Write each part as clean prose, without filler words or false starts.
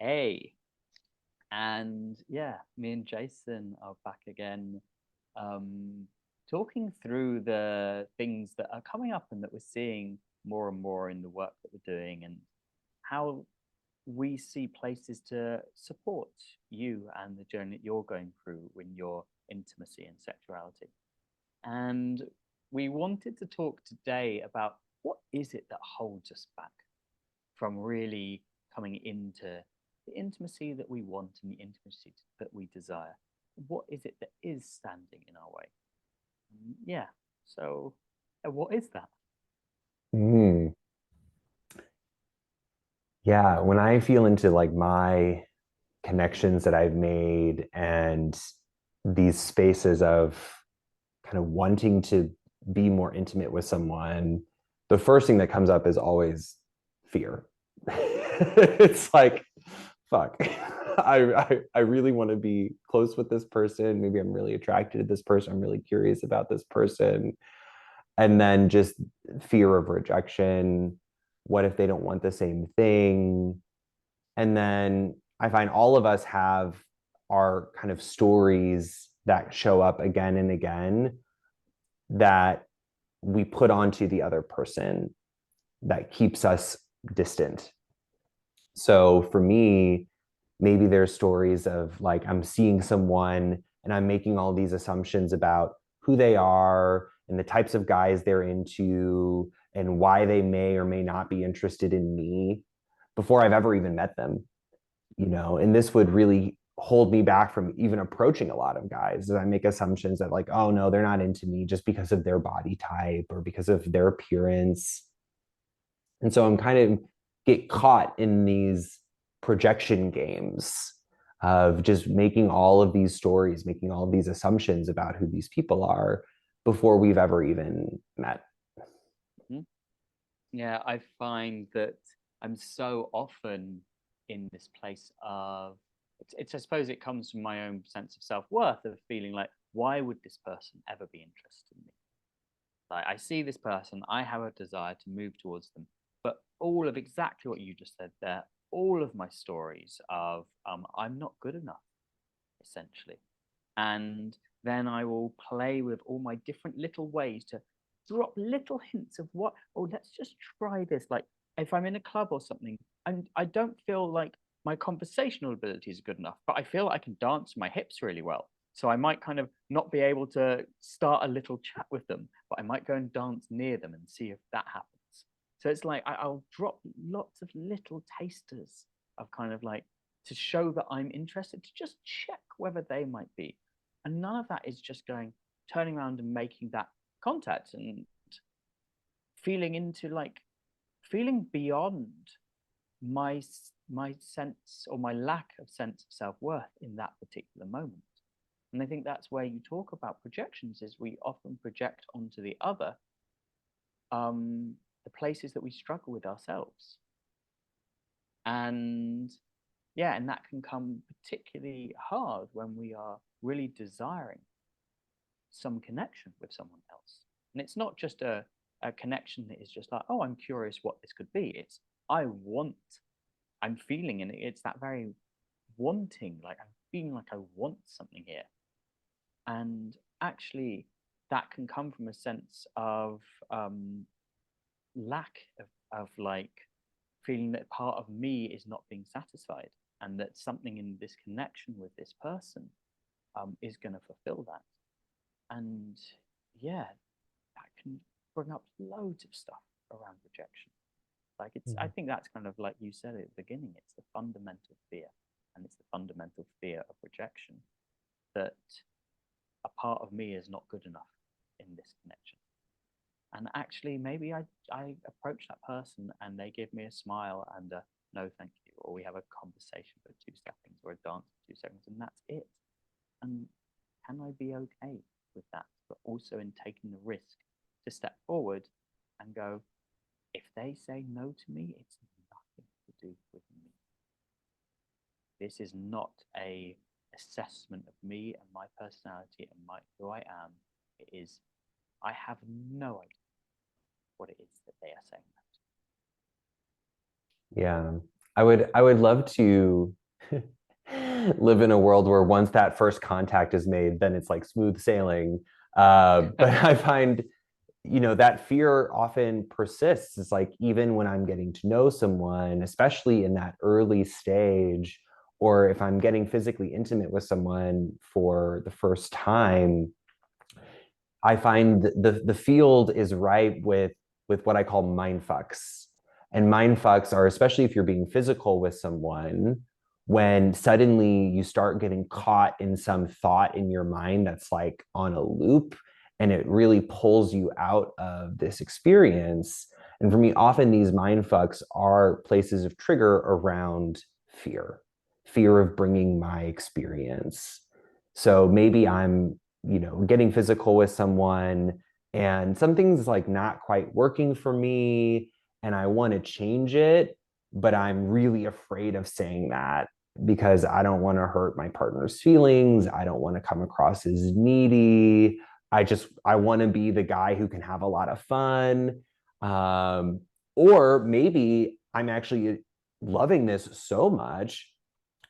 Hey, and yeah, me and Jason are back again, um, talking through the things that are coming up and that we're seeing more and more in the work that we're doing, and how we see places to support you and the journey that you're going through in your intimacy and sexuality. And we wanted to talk today about what is it that holds us back from really coming into the intimacy that we want and the intimacy that we desire. What is it that is standing in our way? Yeah. So, what is that? Mm. Yeah, when I feel into like my connections that I've made and these spaces of kind of wanting to be more intimate with someone, the first thing that comes up is always fear. It's like, fuck. I really want to be close with this person. Maybe I'm really attracted to this person. I'm really curious about this person. And then just fear of rejection. What if they don't want the same thing? And then I find all of us have our kind of stories that show up again and again that we put onto the other person that keeps us distant. So for me, maybe there's stories of like I'm seeing someone and I'm making all these assumptions about who they are and the types of guys they're into and why they may or may not be interested in me before I've ever even met them, and this would really hold me back from even approaching a lot of guys as I make assumptions that like, oh no, they're not into me just because of their body type or because of their appearance. And so I'm kind of get caught in these projection games of just making all of these stories, making all of these assumptions about who these people are before we've ever even met. Mhm. Yeah, I find that I'm so often in this place of I suppose it comes from my own sense of self-worth of feeling like, why would this person ever be interested in me? Like, I see this person, I have a desire to move towards them, but all of exactly what you just said there, all of my stories of I'm not good enough, essentially. And then I will play with all my different little ways to drop little hints of what, oh, let's just try this. Like, if I'm in a club or something, I don't feel like my conversational ability is good enough, but I feel I can dance my hips really well. So I might kind of not be able to start a little chat with them, but I might go and dance near them and see if that happens. So it's like I'll drop lots of little tasters of kind of like to show that I'm interested, to just check whether they might be. And none of that is just going, turning around and making that contact and feeling into like feeling beyond my my sense or my lack of sense of self-worth in that particular moment. And I think that's where you talk about projections is we often project onto the other the places that we struggle with ourselves. And yeah, and that can come particularly hard when we are really desiring some connection with someone else. And it's not just a connection that is just like, oh, I'm curious what this could be. It's I want, I'm feeling, and it's that very wanting, like I'm feeling like I want something here. And actually, that can come from a sense of lack of like feeling that part of me is not being satisfied and that something in this connection with this person is going to fulfill that. And yeah, that can bring up loads of stuff around rejection. Like I think that's kind of like you said at the beginning, it's the fundamental fear. And it's the fundamental fear of rejection that a part of me is not good enough in this connection. And actually, maybe I approach that person and they give me a smile and a no, thank you. Or we have a conversation for 2 seconds or a dance for 2 seconds, and that's it. And can I be okay with that? But also in taking the risk to step forward and go, if they say no to me, it's nothing to do with me. This is not a assessment of me and my personality and my who I am. It is I have no idea what it is that they are saying that. Yeah. I would love to live in a world where once that first contact is made, then it's like smooth sailing. But I find, that fear often persists. It's like even when I'm getting to know someone, especially in that early stage, or if I'm getting physically intimate with someone for the first time, I find the field is ripe with what I call mind fucks. And mind fucks are, especially if you're being physical with someone, when suddenly you start getting caught in some thought in your mind that's like on a loop, and it really pulls you out of this experience. And for me, often these mind fucks are places of trigger around fear of bringing my experience. So maybe I'm, getting physical with someone and something's like not quite working for me and I want to change it, but I'm really afraid of saying that because I don't want to hurt my partner's feelings. I don't want to come across as needy. I want to be the guy who can have a lot of fun. Um, or maybe I'm actually loving this so much.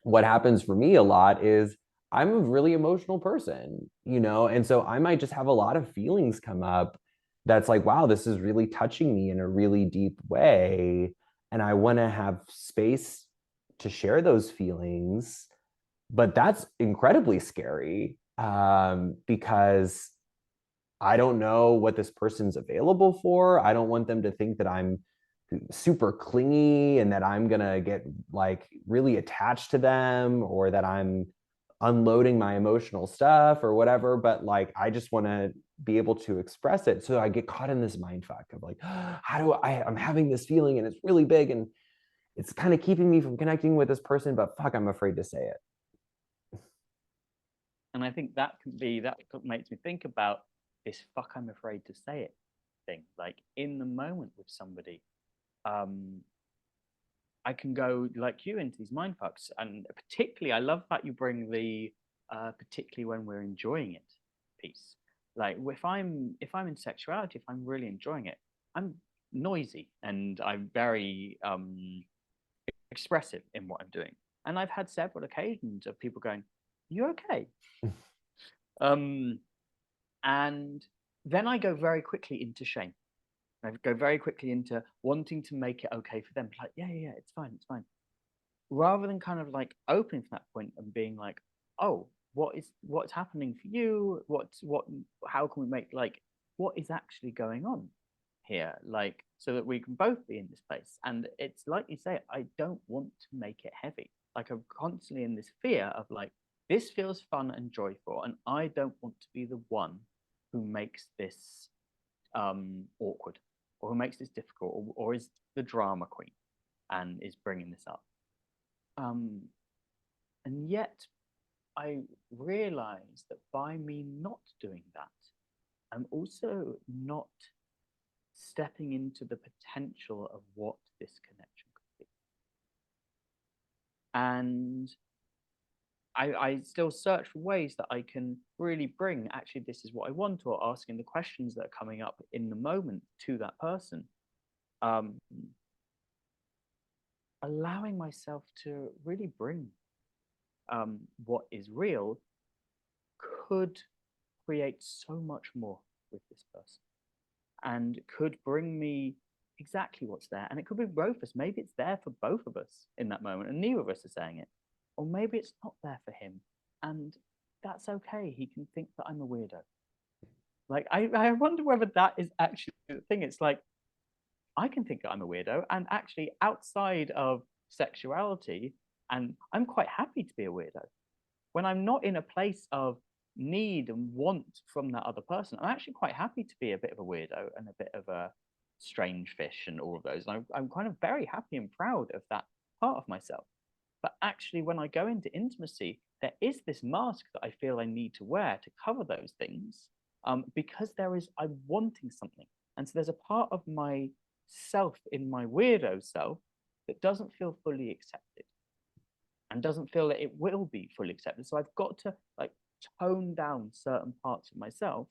What happens for me a lot is I'm a really emotional person, and so I might just have a lot of feelings come up that's like, wow, this is really touching me in a really deep way. And I want to have space to share those feelings. But that's incredibly scary because I don't know what this person's available for. I don't want them to think that I'm super clingy and that I'm going to get like really attached to them or that I'm unloading my emotional stuff or whatever. But like, I just want to be able to express it. So I get caught in this mind fuck of like, how do I'm having this feeling and it's really big and it's kind of keeping me from connecting with this person, but fuck, I'm afraid to say it. And I think that can be that makes me think about this "fuck, I'm afraid to say it" thing. Like in the moment with somebody, um, I can go like you into these mind fucks, and particularly I love that you bring the particularly when we're enjoying it piece. Like if I'm in sexuality, if I'm really enjoying it, I'm noisy and I'm very expressive in what I'm doing. And I've had several occasions of people going, "You okay?" Um, and then I go very quickly into shame. I go very quickly into wanting to make it okay for them. Like, yeah, yeah, yeah, it's fine, it's fine. Rather than kind of like opening from that point and being like, oh, what's happening for you? How can we make like what is actually going on here? Like so that we can both be in this place. And it's like you say, I don't want to make it heavy. Like I'm constantly in this fear of like, this feels fun and joyful, and I don't want to be the one who makes this awkward or who makes this difficult or is the drama queen and is bringing this up. Um, and yet, I realize that by me not doing that, I'm also not stepping into the potential of what this connection could be. And I still search for ways that I can really bring actually, this is what I want, or asking the questions that are coming up in the moment to that person. Um, allowing myself to really bring what is real could create so much more with this person and could bring me exactly what's there. And it could be both of us. Maybe it's there for both of us in that moment, and neither of us are saying it. Or maybe it's not there for him. And that's okay. He can think that I'm a weirdo. Like, I wonder whether that is actually the thing. It's like, I can think that I'm a weirdo. And actually, outside of sexuality, and I'm quite happy to be a weirdo when I'm not in a place of need and want from that other person. I'm actually quite happy to be a bit of a weirdo and a bit of a strange fish and all of those. And I'm kind of very happy and proud of that part of myself. But actually, when I go into intimacy, there is this mask that I feel I need to wear to cover those things because I'm wanting something. And so there's a part of my self in my weirdo self that doesn't feel fully accepted and doesn't feel that it will be fully accepted. So I've got to like tone down certain parts of myself,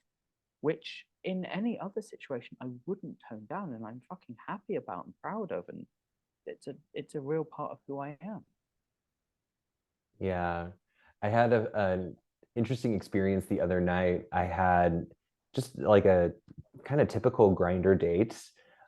which in any other situation I wouldn't tone down and I'm fucking happy about and proud of. And it's a real part of who I am. Yeah. I had an interesting experience the other night. I had just like a kind of typical grinder date.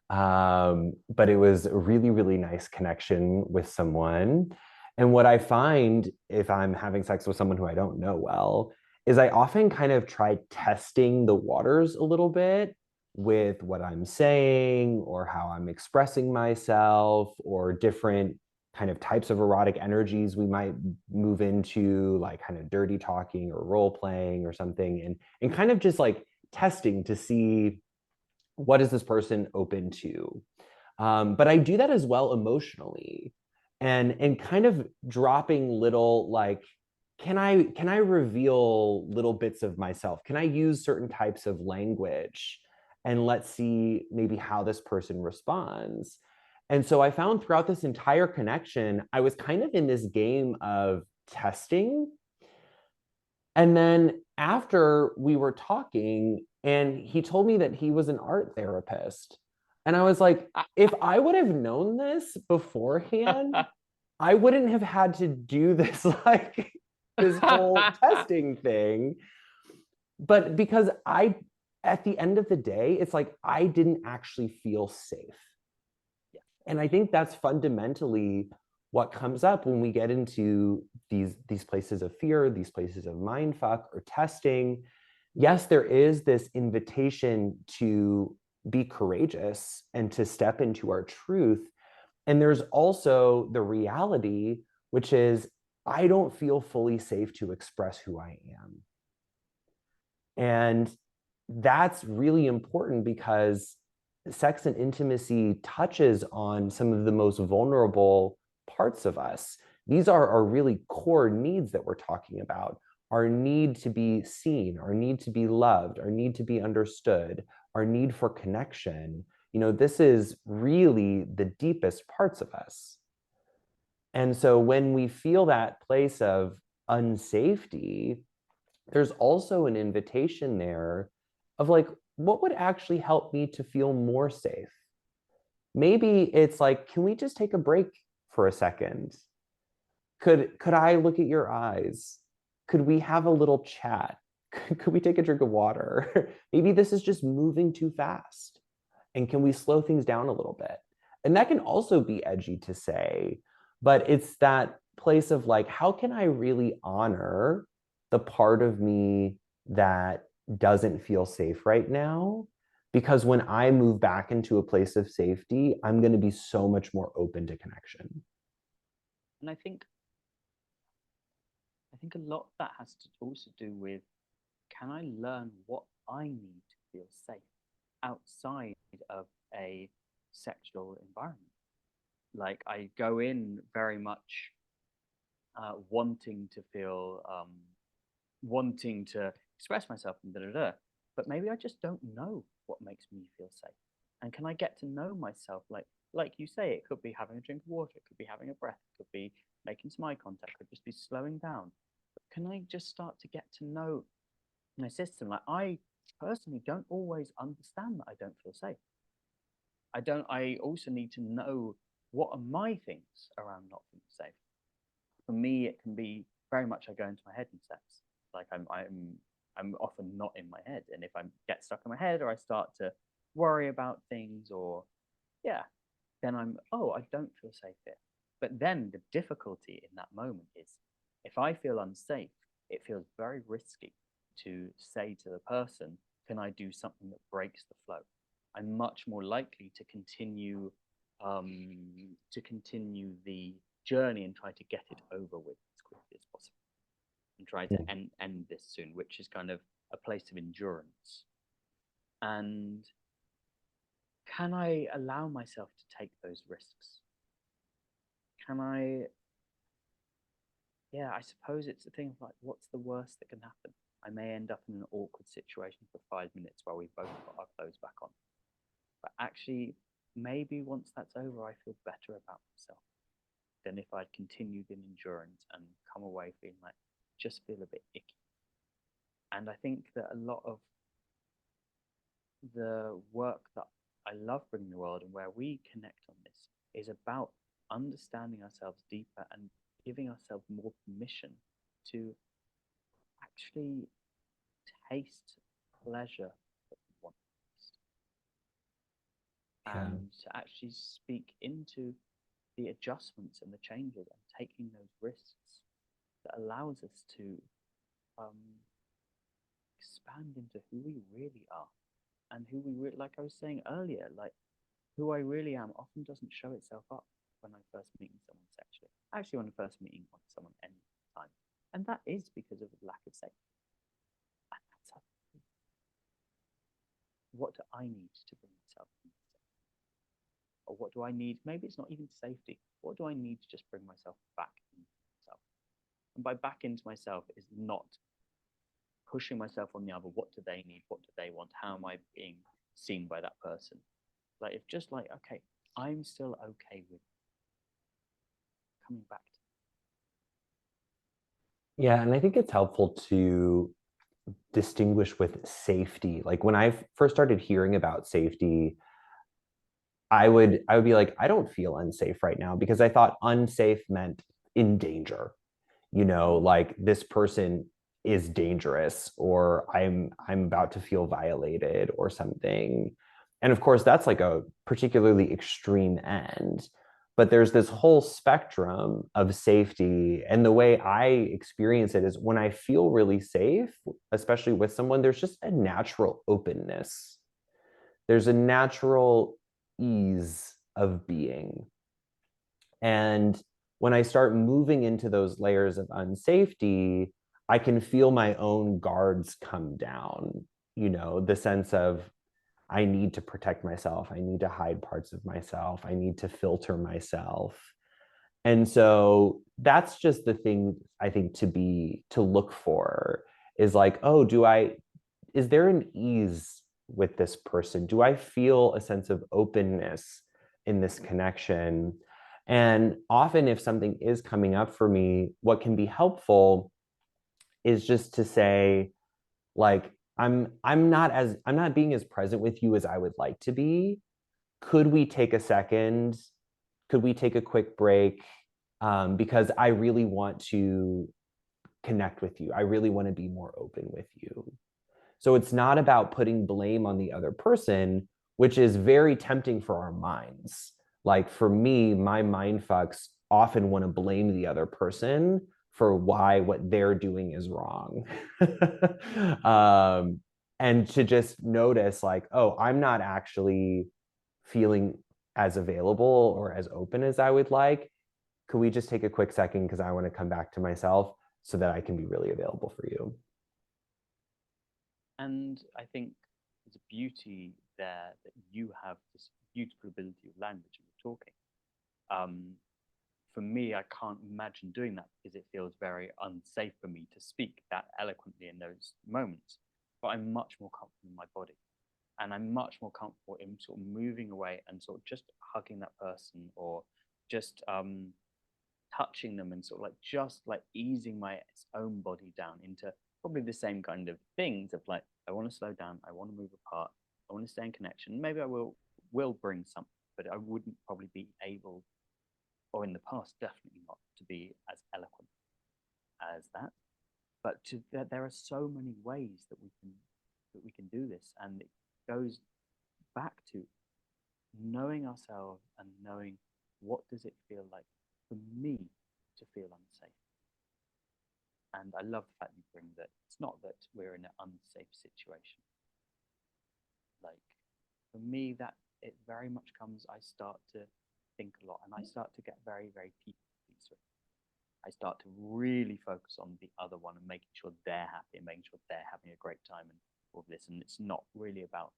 But it was a really, really nice connection with someone. And what I find if I'm having sex with someone who I don't know well is I often kind of try testing the waters a little bit with what I'm saying or how I'm expressing myself or different kind of types of erotic energies we might move into, like kind of dirty talking or role playing or something, and kind of just like testing to see what is this person open to. But I do that as well emotionally, and kind of dropping little like, can I reveal little bits of myself? Can I use certain types of language? And let's see maybe how this person responds. And so I found throughout this entire connection, I was kind of in this game of testing. And then after we were talking, and he told me that he was an art therapist. And I was like, if I would have known this beforehand, I wouldn't have had to do this, like this whole testing thing. But because at the end of the day, it's like I didn't actually feel safe. And I think that's fundamentally what comes up when we get into these places of fear, these places of mindfuck or testing. Yes, there is this invitation to be courageous and to step into our truth. And there's also the reality, which is I don't feel fully safe to express who I am. And that's really important because sex and intimacy touches on some of the most vulnerable parts of us. These are our really core needs that we're talking about. Our need to be seen, our need to be loved, our need to be understood, our need for connection. This is really the deepest parts of us. And so when we feel that place of unsafety, there's also an invitation there of like, what would actually help me to feel more safe? Maybe it's like, can we just take a break for a second? Could I look at your eyes? Could we have a little chat? Could we take a drink of water? Maybe this is just moving too fast. And can we slow things down a little bit? And that can also be edgy to say, but it's that place of like, how can I really honor the part of me that doesn't feel safe right now? Because when I move back into a place of safety, I'm going to be so much more open to connection. And I think a lot of that has to also do with, can I learn what I need to feel safe outside of a sexual environment? Like I go in very much wanting to feel, wanting to express myself and da da da, but maybe I just don't know what makes me feel safe. And can I get to know myself? Like you say, it could be having a drink of water, it could be having a breath, it could be making some eye contact, it could just be slowing down. But can I just start to get to know my system? Like I personally don't always understand that I don't feel safe. I also need to know what are my things around not feeling safe. For me, it can be very much I go into my head in sex. Like I'm often not in my head. And if I get stuck in my head or I start to worry about things or yeah, then I don't feel safe here. But then the difficulty in that moment is if I feel unsafe, it feels very risky to say to the person, can I do something that breaks the flow? I'm much more likely to continue the journey and try to get it over with as quickly as possible and try to end this soon, which is kind of a place of endurance. And can I allow myself to take those risks? Can I, yeah, I suppose it's a thing of like, what's the worst that can happen? I may end up in an awkward situation for 5 minutes while we both put our clothes back on. But actually, maybe once that's over, I feel better about myself than if I'd continued in endurance and come away feeling like, just feel a bit icky. And I think that a lot of the work that I love bringing the world and where we connect on this is about understanding ourselves deeper and giving ourselves more permission to actually taste pleasure that we want to taste, Yeah. and to actually speak into the adjustments and the changes and taking those risks that allows us to um, expand into who we really are and who we really, like I was saying earlier, like who I really am often doesn't show itself up when I first meet someone sexually. Actually, when I first meeting someone any time, and that is because of lack of safety. And that's what do I need to bring myself into safety? Or what do I need? Maybe it's not even safety. What do I need to just bring myself back into myself? And by back into myself is not pushing myself on the other. What do they need? What do they want? How am I being seen by that person? Like, if just like, okay, I'm still okay with coming back to. Yeah, and I think it's helpful to distinguish with safety. Like when I first started hearing about safety, I would be like, I don't feel unsafe right now, because I thought unsafe meant in danger. Like this person is dangerous, or I'm about to feel violated or something. And of course, that's like a particularly extreme end. But there's this whole spectrum of safety. And the way I experience it is when I feel really safe, especially with someone, there's just a natural openness. There's a natural ease of being. And when I start moving into those layers of unsafety, I can feel my own guards come down, the sense of I need to protect myself. I need to hide parts of myself. I need to filter myself. And so that's just the thing I think to look for is like, oh, is there an ease with this person? Do I feel a sense of openness in this connection? And often, if something is coming up for me, what can be helpful is just to say, like, I'm not being as present with you as I would like to be. Could we take a second? Could we take a quick break? Because I really want to connect with you. I really want to be more open with you. So it's not about putting blame on the other person, which is very tempting for our minds. Like for me, my mind fucks often want to blame the other person for why what they're doing is wrong. um, and to just notice, like, oh, I'm not actually feeling as available or as open as I would like. Could we just take a quick second because I want to come back to myself so that I can be really available for you? And I think there's a beauty there that you have this beautiful ability of language and talking. Um, for me, I can't imagine doing that because it feels very unsafe for me to speak that eloquently in those moments. But I'm much more comfortable in my body, and I'm much more comfortable in sort of moving away and sort of just hugging that person, or just touching them, and sort of like just like easing my own body down into probably the same kind of things of like, I want to slow down, I want to move apart, I want to stay in connection. Maybe I will bring something, but I wouldn't probably be able, or in the past definitely not, to be as eloquent as that. But there are so many ways that we can do this, and it goes back to knowing ourselves and knowing what does it feel like for me to feel unsafe. And I love the fact you bring that it's not that we're in an unsafe situation. Like for me, that it very much comes, I start to think a lot, and I start to get very, very people pleaser. I start to really focus on the other one and making sure they're happy and making sure they're having a great time and all of this. And it's not really about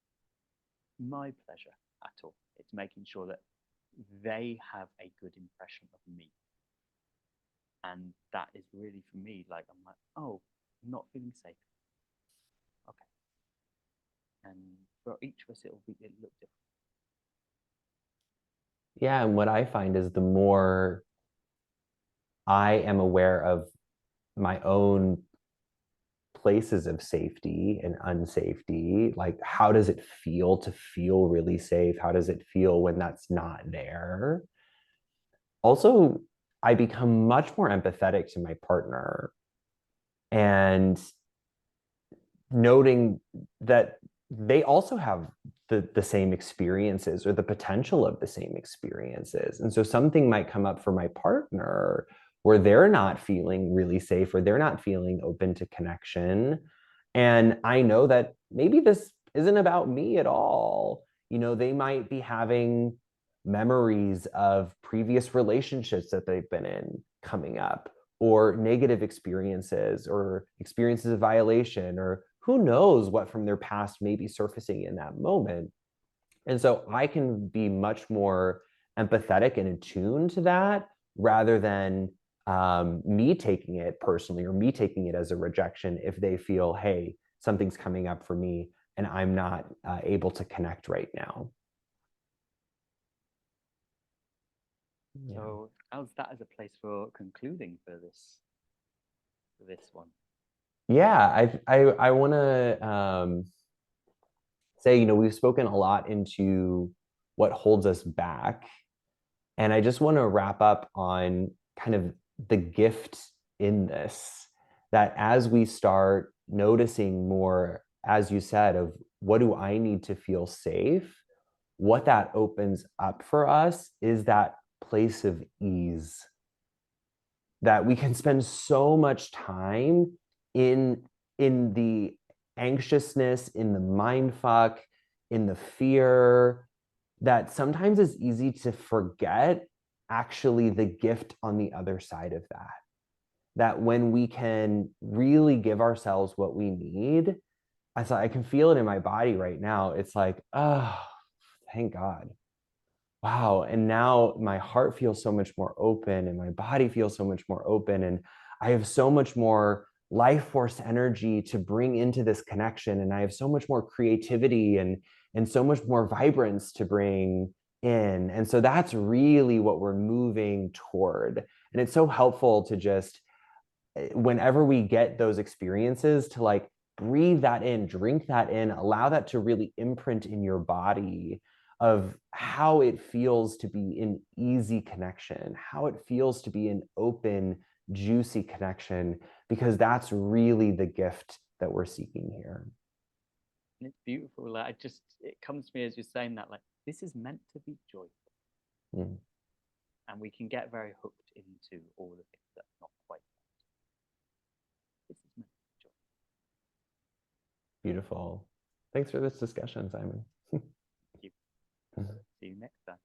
my pleasure at all. It's making sure that they have a good impression of me. And that is really for me, like, I'm like, oh, I'm not feeling safe. Okay. And for each of us, it'll look different. Yeah, and what I find is the more I am aware of my own places of safety and unsafety, like how does it feel to feel really safe? How does it feel when that's not there? also I become much more empathetic to my partner, and noting that they also have the same experiences or the potential of the same experiences. And so something might come up for my partner where they're not feeling really safe or they're not feeling open to connection. And I know that maybe this isn't about me at all. You know, they might be having memories of previous relationships that they've been in coming up, or negative experiences or experiences of violation, or who knows what from their past may be surfacing in that moment. And so I can be much more empathetic and attuned to that, rather than me taking it personally or me taking it as a rejection if they feel, hey, something's coming up for me and I'm not able to connect right now. Yeah. So how's that as a place for concluding for this one? Yeah, I want to say, we've spoken a lot into what holds us back. And I just want to wrap up on kind of the gift in this, that as we start noticing more, as you said, of what do I need to feel safe, what that opens up for us is that place of ease, that we can spend so much time in the anxiousness, in the mind fuck, in the fear, that sometimes it's easy to forget actually the gift on the other side of that. That when we can really give ourselves what we need, I can feel it in my body right now. It's like, oh, thank God. Wow. And now my heart feels so much more open and my body feels so much more open. And I have so much more life force energy to bring into this connection. And I have so much more creativity and so much more vibrance to bring in. And so that's really what we're moving toward. And it's so helpful to just, whenever we get those experiences, to like breathe that in, drink that in, allow that to really imprint in your body of how it feels to be in easy connection, how it feels to be an open, juicy connection, because that's really the gift that we're seeking here. It's beautiful. Like, it comes to me as you're saying that, like, this is meant to be joyful. Mm. And we can get very hooked into all the things that are not quite. This is meant to be joyful. Beautiful. Thanks for this discussion, Simon. Thank you. See you next time.